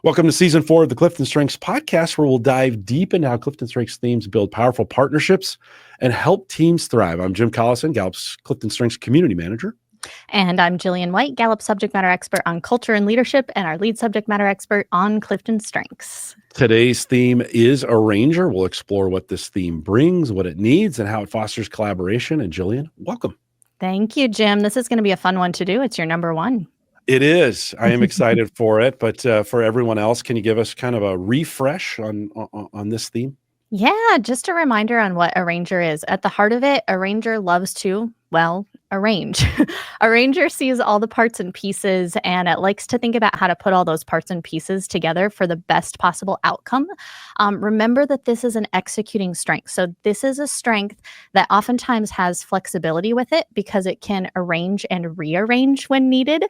Welcome to season 4 of the CliftonStrengths Podcast, where we'll dive deep into how CliftonStrengths themes build powerful partnerships and help teams thrive. I'm Jim Collison, Gallup's CliftonStrengths Community Manager. And I'm Jillian White, Gallup subject matter expert on culture and leadership, and our lead subject matter expert on CliftonStrengths. Today's theme is Arranger. We'll explore what this theme brings, what it needs, and how it fosters collaboration. And Jillian, welcome. Thank you, Jim. This is going to be a fun one to do. It's your number one. It is. I am excited for it. But for everyone else, can you give us kind of a refresh on this theme? Yeah, just a reminder on what Arranger is. At the heart of it, Arranger loves to, arrange. Arranger sees all the parts and pieces, and it likes to think about how to put all those parts and pieces together for the best possible outcome. Remember that this is an executing strength. So this is a strength that oftentimes has flexibility with it because it can arrange and rearrange when needed.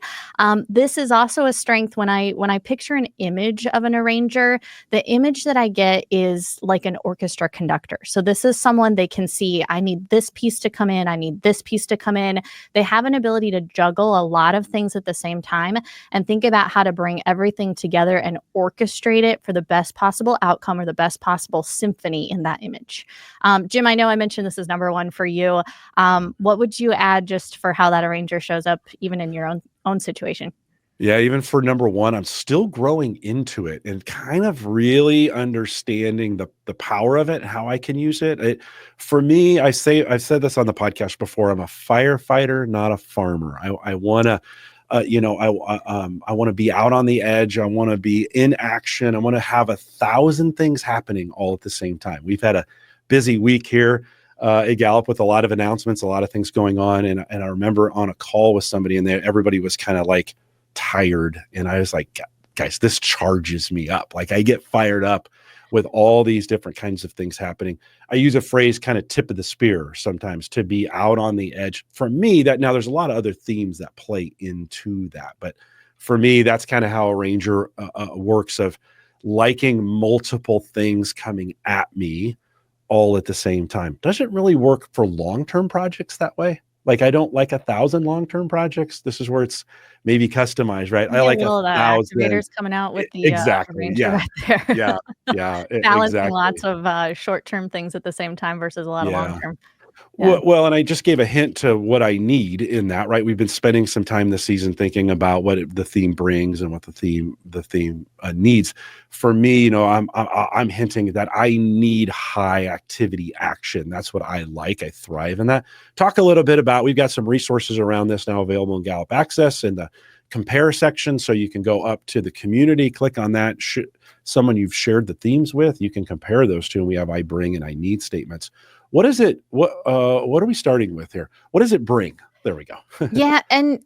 This is also a strength when I picture an image of an arranger, the image that I get is like an orchestra conductor. So this is someone they can see, I need this piece to come in, I need this piece to come in. They have an ability to juggle a lot of things at the same time and think about how to bring everything together and orchestrate it for the best possible outcome or the best possible symphony in that image. Jim, I know I mentioned this is number one for you. What would you add just for how that arranger shows up even in your own situation? Yeah, even for number one, I'm still growing into it and kind of really understanding the power of it, how I can use it. For me, I've said this on the podcast before. I'm a firefighter, not a farmer. I want to, I want to be out on the edge. I want to be in action. I want to have 1,000 things happening all at the same time. We've had a busy week here at Gallup with a lot of announcements, a lot of things going on, and I remember on a call with somebody, and everybody was kind of like tired, and I was like, guys, this charges me up. Like, I get fired up with all these different kinds of things happening. I use a phrase, kind of tip of the spear sometimes, to be out on the edge. For me, that now there's a lot of other themes that play into that, but for me, that's kind of how Arranger works, of liking multiple things coming at me all at the same time. Doesn't really work for long-term projects that way. Like, I don't like 1,000 long-term projects. This is where it's maybe customized, right? I like 1,000 activators coming out with the exactly. Arranger right there. Yeah. Balancing exactly. lots of short-term things at the same time versus a lot of long-term. Yeah. Well, and I just gave a hint to what I need in that, right? We've been spending some time this season thinking about what the theme brings and what the theme needs. For me, I'm hinting that I need high activity action. That's what I like. I thrive in that. Talk a little bit about, we've got some resources around this now available in Gallup Access in the compare section. So you can go up to the community, click on that. Someone you've shared the themes with, you can compare those two. And we have I bring and I need statements. What is it? What are we starting with here? What does it bring? There we go. Yeah, and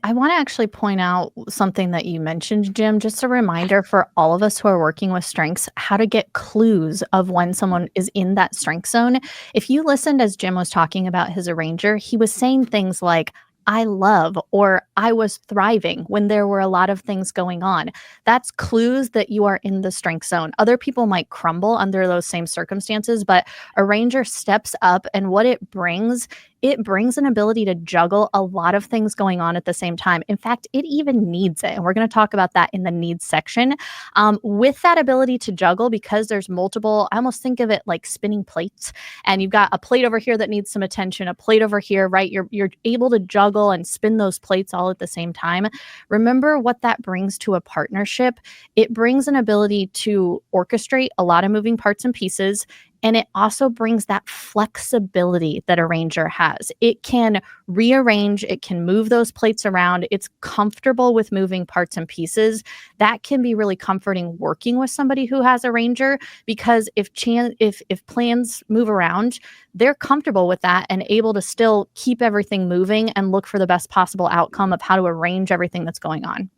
I want to actually point out something that you mentioned, Jim, just a reminder for all of us who are working with strengths, how to get clues of when someone is in that strength zone. If you listened as Jim was talking about his arranger, he was saying things like, I love, or I was thriving when there were a lot of things going on. That's clues that you are in the strength zone. Other people might crumble under those same circumstances, but Arranger steps up, and what it brings an ability to juggle a lot of things going on at the same time. In fact, it even needs it. And we're going to talk about that in the needs section. With that ability to juggle, because there's multiple, I almost think of it like spinning plates, and you've got a plate over here that needs some attention, a plate over here, right? You're able to juggle and spin those plates all at the same time. Remember what that brings to a partnership. It brings an ability to orchestrate a lot of moving parts and pieces. And it also brings that flexibility that Arranger has. It can rearrange, it can move those plates around. It's comfortable with moving parts and pieces. That can be really comforting working with somebody who has Arranger, because if plans move around, they're comfortable with that and able to still keep everything moving and look for the best possible outcome of how to arrange everything that's going on.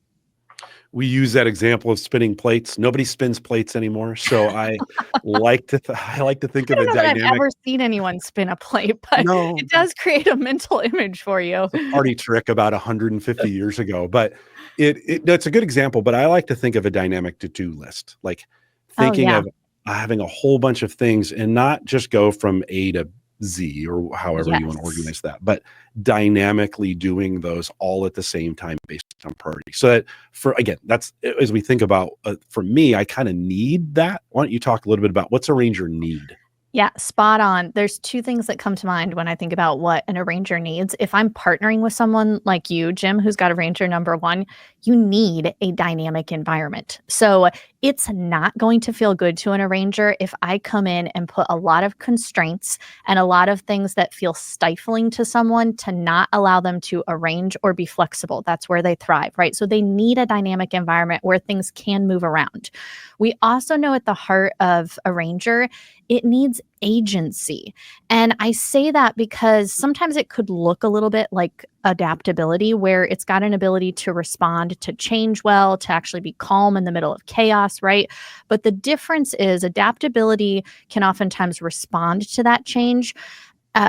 We use that example of spinning plates. Nobody spins plates anymore, so I like to think of a dynamic. I've never seen anyone spin a plate, but it does create a mental image for you. It's a party trick about 150 years ago, but it's a good example. But I like to think of a dynamic to-do list, like thinking of having a whole bunch of things and not just go from A to Z, or however you want to Yes. organize that, but dynamically doing those all at the same time based on priority. So that that's as we think about, for me, I kind of need that. Why don't you talk a little bit about what's a ranger need? Yeah, spot on. There's two things that come to mind when I think about what an arranger needs. If I'm partnering with someone like you, Jim, who's got arranger number one, you need a dynamic environment. So it's not going to feel good to an arranger if I come in and put a lot of constraints and a lot of things that feel stifling to someone to not allow them to arrange or be flexible. That's where they thrive, right? So they need a dynamic environment where things can move around. We also know at the heart of arranger, it needs agency. And I say that because sometimes it could look a little bit like adaptability, where it's got an ability to respond to change well, to actually be calm in the middle of chaos, right? But the difference is adaptability can oftentimes respond to that change.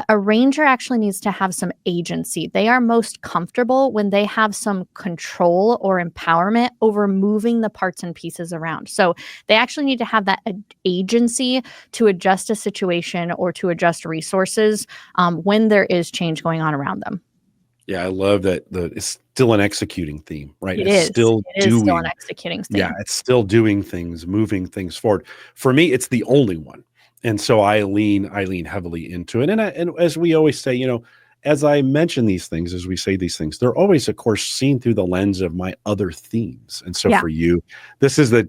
A ranger actually needs to have some agency. They are most comfortable when they have some control or empowerment over moving the parts and pieces around. So they actually need to have that agency to adjust a situation or to adjust resources when there is change going on around them. Yeah, I love that it's still an executing theme, right? It It's is. still It is still an doing, executing yeah, theme. it's still doing things, moving things forward. For me, it's the only one. And so I lean heavily into it. And as we always say, as I mention these things, as we say these things, they're always, of course, seen through the lens of my other themes. And so Yeah. for you, this is the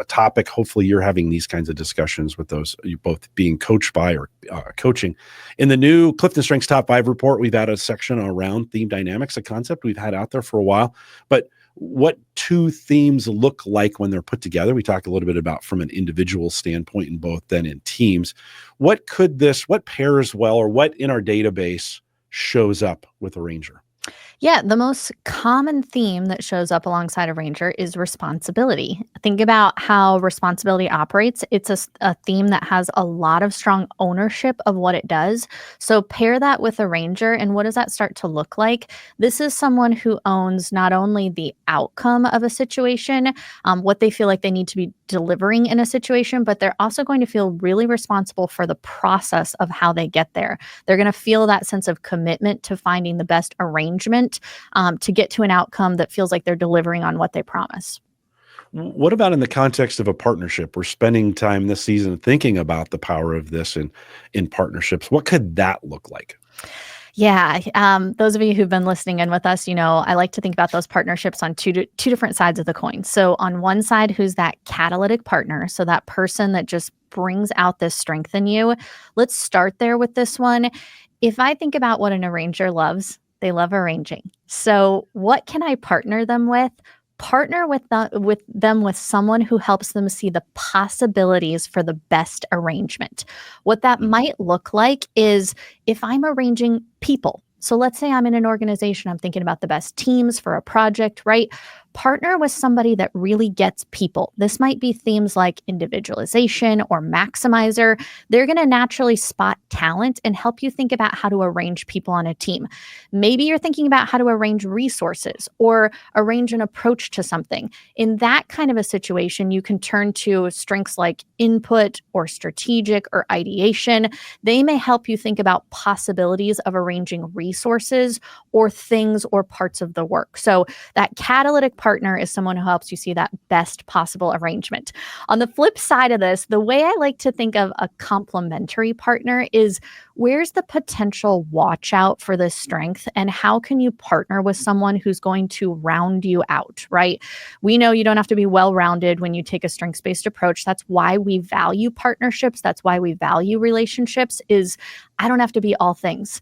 topic. Hopefully, you're having these kinds of discussions with those you both being coached by or coaching. In the new Clifton Strengths Top 5 report, we've added a section around theme dynamics, a concept we've had out there for a while. But what two themes look like when they're put together. We talked a little bit about from an individual standpoint and both then in teams. What pairs well, or what in our database shows up with a ranger? Yeah, the most common theme that shows up alongside a ranger is responsibility. Think about how responsibility operates. It's a theme that has a lot of strong ownership of what it does. So pair that with a ranger, and what does that start to look like? This is someone who owns not only the outcome of a situation, what they feel like they need to be delivering in a situation, but they're also going to feel really responsible for the process of how they get there. They're going to feel that sense of commitment to finding the best arrangement to get to an outcome that feels like they're delivering on what they promise. What about in the context of a partnership? We're spending time this season thinking about the power of this in partnerships. What could that look like? Yeah, those of you who've been listening in with us, I like to think about those partnerships on two different sides of the coin. So on one side, who's that catalytic partner? So that person that just brings out this strength in you. Let's start there with this one. If I think about what an arranger loves, they love arranging. So what can I partner them with? Partner with them with someone who helps them see the possibilities for the best arrangement. What that might look like is if I'm arranging people. So let's say I'm in an organization, I'm thinking about the best teams for a project, right? Partner with somebody that really gets people. This might be themes like individualization or maximizer. They're going to naturally spot talent and help you think about how to arrange people on a team. Maybe you're thinking about how to arrange resources or arrange an approach to something. In that kind of a situation, you can turn to strengths like input or strategic or ideation. They may help you think about possibilities of arranging resources or things or parts of the work. So that catalytic partner is someone who helps you see that best possible arrangement. On the flip side of this, the way I like to think of a complementary partner is where's the potential watch out for this strength and how can you partner with someone who's going to round you out, right? We know you don't have to be well-rounded when you take a strengths-based approach. That's why we value partnerships. That's why we value relationships is I don't have to be all things.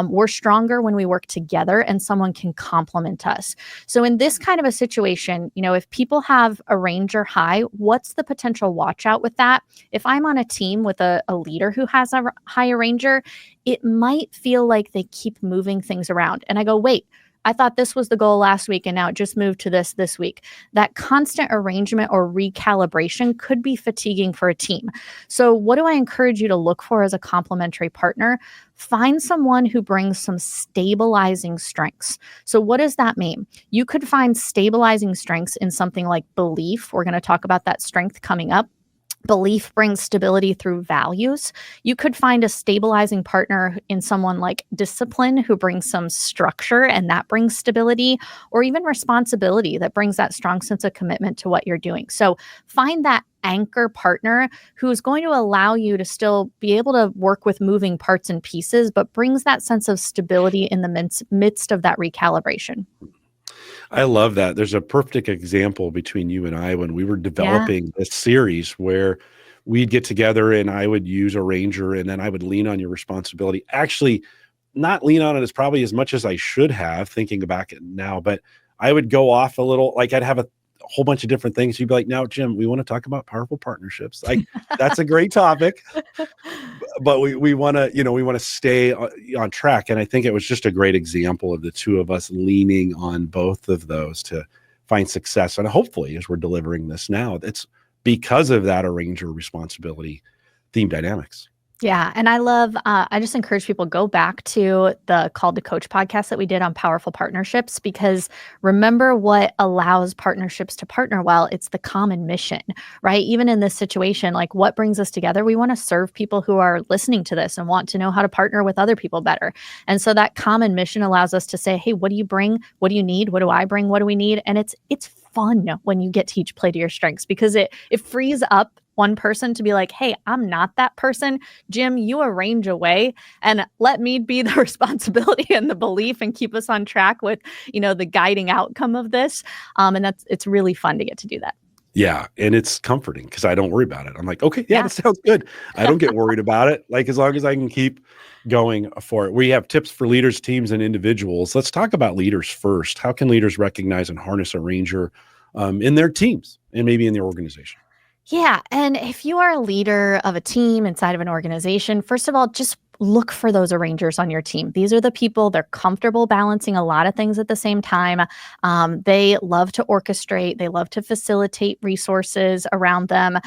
We're stronger when we work together and someone can complement us. So in this kind of a situation, if people have a ranger high, what's the potential watch out with that? If I'm on a team with a leader who has a high ranger, it might feel like they keep moving things around. And I go, wait, I thought this was the goal last week and now it just moved to this week. That constant arrangement or recalibration could be fatiguing for a team. So what do I encourage you to look for as a complementary partner? Find someone who brings some stabilizing strengths. So what does that mean? You could find stabilizing strengths in something like belief. We're going to talk about that strength coming up. Belief brings stability through values. You could find a stabilizing partner in someone like discipline, who brings some structure and that brings stability, or even responsibility that brings that strong sense of commitment to what you're doing. So find that anchor partner who's going to allow you to still be able to work with moving parts and pieces, but brings that sense of stability in the midst of that recalibration. I love that. There's a perfect example between you and I when we were Yeah. developing this series where we'd get together and I would use a ranger and then I would lean on your responsibility. Actually, not lean on it as probably as much as I should have, thinking back at now, but I would go off a little, like I'd have a whole bunch of different things. You'd be like, now, Jim, we want to talk about powerful partnerships. Like, that's a great topic, but we want to, we want to stay on track. And I think it was just a great example of the two of us leaning on both of those to find success. And hopefully, as we're delivering this now, it's because of that arranger responsibility theme dynamics. Yeah. And I just encourage people go back to the Called to Coach podcast that we did on powerful partnerships, because remember what allows partnerships to partner well, it's the common mission, right? Even in this situation, like what brings us together? We want to serve people who are listening to this and want to know how to partner with other people better. And so that common mission allows us to say, hey, what do you bring? What do you need? What do I bring? What do we need? And it's fun when you get to each play to your strengths, because it frees up one person to be like, hey, I'm not that person. Jim, you arrange away and let me be the responsibility and the belief and keep us on track with, the guiding outcome of this. And it's really fun to get to do that. Yeah. And it's comforting because I don't worry about it. I'm like, okay, yeah, that sounds good. I don't get worried about it. Like, as long as I can keep going for it. We have tips for leaders, teams, and individuals. Let's talk about leaders first. How can leaders recognize and harness a ranger in their teams and maybe in their organization? Yeah. And if you are a leader of a team inside of an organization, first of all, just look for those arrangers on your team. These are the people, they're comfortable balancing a lot of things at the same time. They love to orchestrate. They love to facilitate resources around them.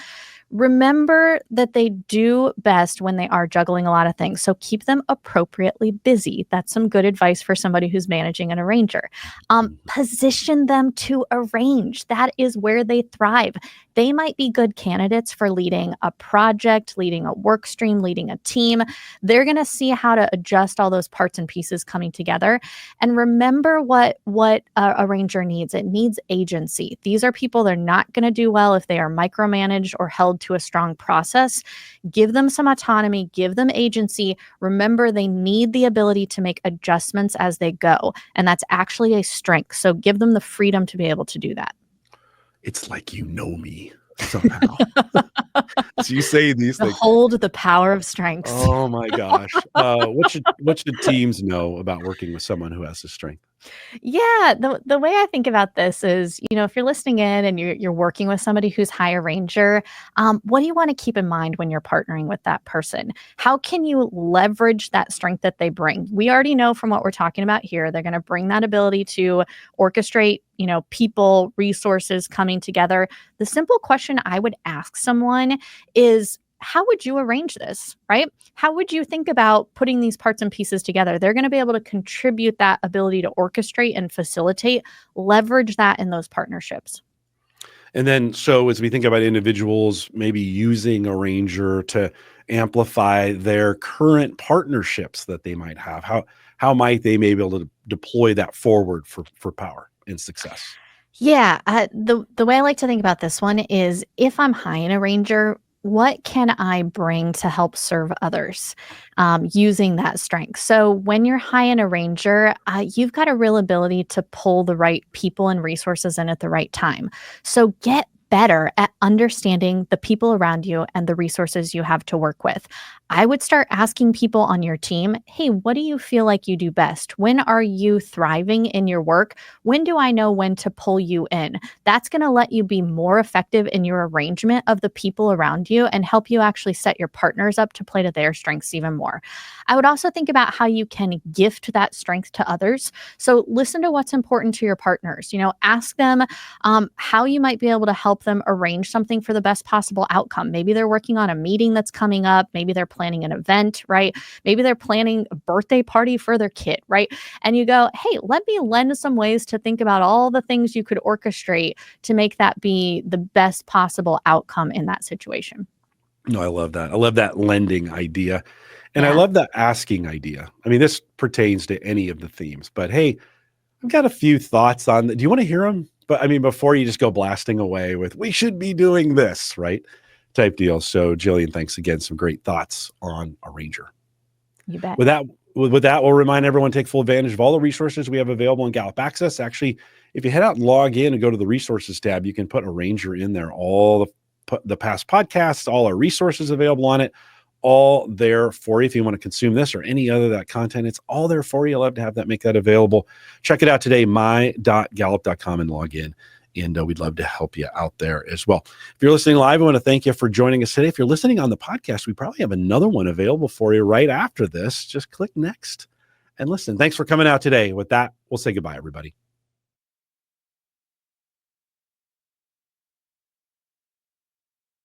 Remember that they do best when they are juggling a lot of things. So keep them appropriately busy. That's some good advice for somebody who's managing an arranger. Position them to arrange. That is where they thrive. They might be good candidates for leading a project, leading a work stream, leading a team. They're going to see how to adjust all those parts and pieces coming together. And remember what a ranger needs. It needs agency. These are people, they're not going to do well if they are micromanaged or held to a strong process. Give them some autonomy, give them agency. Remember, they need the ability to make adjustments as they go. And that's actually a strength. So give them the freedom to be able to do that. It's like you know me somehow. So you say these things. Hold the power of strengths. Oh my gosh. What should teams know about working with someone who has this strength? Yeah, the way I think about this is, if you're listening in and you're working with somebody who's high arranger, what do you want to keep in mind when you're partnering with that person? How can you leverage that strength that they bring? We already know from what we're talking about here, they're going to bring that ability to orchestrate, people, resources coming together. The simple question I would ask someone is, how would you arrange this, right? How would you think about putting these parts and pieces together? They're going to be able to contribute that ability to orchestrate and facilitate, leverage that in those partnerships. And then, so as we think about individuals, maybe using a ranger to amplify their current partnerships that they might have, how might they maybe be able to deploy that forward for power and success? Yeah, the way I like to think about this one is, if I'm high in a ranger, what can I bring to help serve others using that strength? So when you're high in a ranger, you've got a real ability to pull the right people and resources in at the right time. So get better at understanding the people around you and the resources you have to work with. I would start asking people on your team, hey, what do you feel like you do best? When are you thriving in your work? When do I know when to pull you in? That's going to let you be more effective in your arrangement of the people around you and help you actually set your partners up to play to their strengths even more. I would also think about how you can gift that strength to others. So listen to what's important to your partners. Ask them how you might be able to help help them arrange something for the best possible outcome. Maybe they're working on a meeting that's coming up. Maybe they're planning an event, right? Maybe they're planning a birthday party for their kid, right? And you go, hey, let me lend some ways to think about all the things you could orchestrate to make that be the best possible outcome in that situation. No, I love that. I love that lending idea. And I Yeah. love the asking idea. I mean, this pertains to any of the themes, but hey, I've got a few thoughts on that. Do you want to hear them? But I mean, before you just go blasting away with, we should be doing this, right? Type deal. So Jillian, thanks again. Some great thoughts on Arranger. You bet. With that, we'll remind everyone to take full advantage of all the resources we have available in Gallup Access. Actually, if you head out and log in and go to the resources tab, you can put Arranger in there. All the past podcasts, all our resources available on it, all there for you. If you want to consume this or any other that content, it's all there for you. I love to have that, make that available. Check it out today, my.gallup.com, and log in. And we'd love to help you out there as well. If you're listening live, I want to thank you for joining us today. If you're listening on the podcast, we probably have another one available for you right after this. Just click next and listen. Thanks for coming out today. With that, we'll say goodbye, everybody.